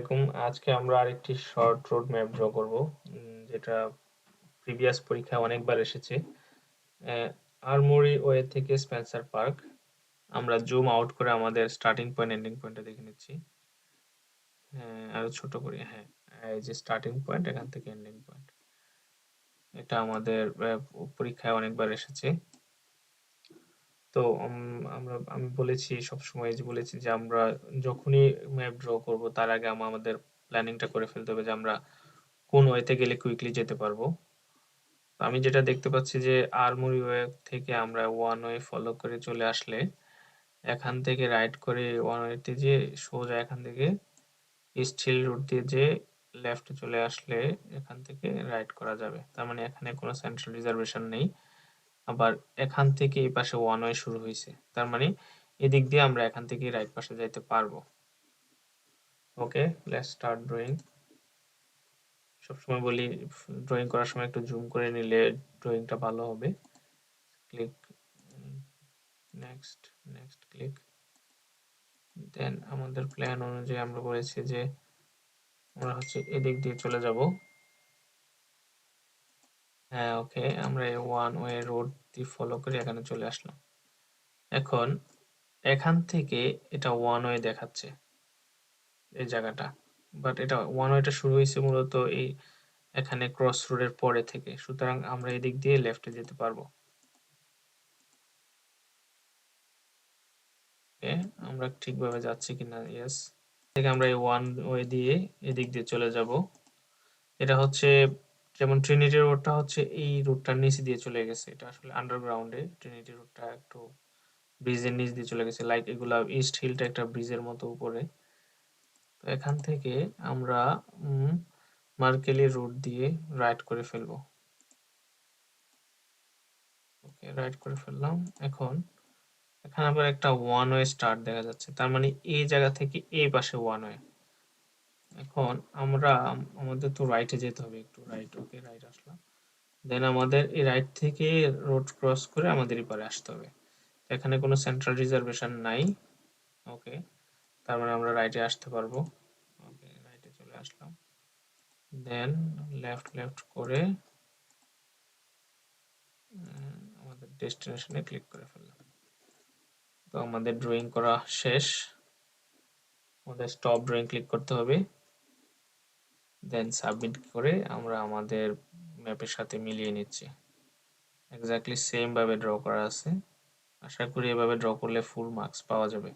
আলাইকুম। আজকে আমরা আরেকটি শর্ট রোড ম্যাপ ড্র করব, যেটা প্রিভিয়াস পরীক্ষায় অনেকবার এসেছে। আর্মোরি ওয়ে থেকে স্পেন্সার পার্ক। আমরা জুম আউট করে আমাদের স্টার্টিং পয়েন্ট এন্ডিং পয়েন্টটা দেখে নিচ্ছি। আরো ছোট করি। এই যে স্টার্টিং পয়েন্ট, এখান থেকে এন্ডিং পয়েন্ট। এটা আমাদের পরীক্ষায় অনেকবার এসেছে। তো আমি বলেছি সবসময় বলেছি যে আমরা যখনই ম্যাপ ড্র করব তার আগে আমাদের প্ল্যানিংটা করে ফেলতে হবে যে আমরা কোন ওয়েতে গেলে কুইকলি যেতে পারবো। আমি যেটা দেখতে পাচ্ছি যে আর্মোরি ওয়ে থেকে আমরা ওয়ান ওয়ে ফলো করে চলে আসলে এখান থেকে রাইট করে ওয়ান ওয়েতে যে সোজা এখান থেকে ইস্ট হিল রোড দিয়ে যে লেফটে চলে আসলে এখান থেকে রাইট করা যাবে। তার মানে এখানে কোনো সেন্ট্রাল রিজার্ভেশন নেই। আবার এখান থেকে এই পাশে ওয়ান ওয়ে শুরু হয়েছে, তার মানে এদিক দিয়ে আমরা এখান থেকে রাইট পাশে যাইতে পারবো। ওকে, লেটস স্টার্ট ড্রয়িং। সবসময় বলি ড্রয়িং করার সময় একটু জুম করে নিলে ড্রয়িংটা ভালো হবে। Click, next, next click. Then আমাদের প্ল্যান অনুযায়ী আমরা বলেছি যে আমরা এদিক দিয়ে চলে যাব। ওকে, আমরা এই ওয়ান ওয়ে রোড দিয়ে ফলো করে এখানে চলে আসলাম। এখন এখান থেকে এটা ওয়ান ওয়ে দেখাচ্ছে এই জায়গাটা, বাট এটা ওয়ান ওয়েটা শুরু হয়েছে মূলত এই এখানে ক্রস রোডের পরে থেকে, সুতরাং আমরা এদিক দিয়ে লেফটে যেতে পারবো। ওকে, আমরা ঠিকভাবে যাচ্ছি কিনা, ইয়েস। থেকে আমরা এই ওয়ান ওয়ে দিয়ে এদিক দিয়ে চলে যাব। এটা যেমন ট্রিনিটি রোডটা এই রোডটার নিচ দিয়ে চলে গেছে, এটা আসলে আন্ডারগ্রাউন্ডে। ট্রিনিটি রোডটা একটু ব্রিজের নিচ দিয়ে চলে গেছে, লাইক এগুলা ইস্ট হিলটা একটা ব্রিজের মতো উপরে। তো এখান থেকে আমরা মার্কেলি রোড দিয়ে রাইট করে ফেলবো। ওকে, রাইট করে ফেললাম। এখন এখানে আবার একটা ওয়ান ওয়ে স্টার্ট দেখা যাচ্ছে, তার মানে এই জায়গা থেকে এই পাশে ওয়ান ওয়ে। এখন আমাদের তো রাইটে যেতে হবে, একটু রাইট। ওকে, রাইট আসলাম। দেন আমাদের এই রাইট থেকে রোড ক্রস করে আমাদের এপারে আসতে হবে। এখানে কোনো সেন্ট্রাল রিজার্ভেশন নাই। ওকে, তার মানে আমরা রাইটে আসতে পারবো। ওকে, রাইটে চলে আসলাম। দেন লেফট লেফট করে আমাদের ডেস্টিনেশনে ক্লিক করে ফেললাম। তো আমাদের ড্রয়িং করা শেষ। আমাদের স্টপ ড্রয়িং ক্লিক করতে হবে। দেন সাবমিট করে আমরা আমাদের ম্যাপের সাথে মিলিয়ে নিচ্ছি। এক্স্যাক্টলি সেম ভাবে ড্র করা আছে। আশা করি এভাবে ড্র করলে ফুল মার্কস পাওয়া যাবে।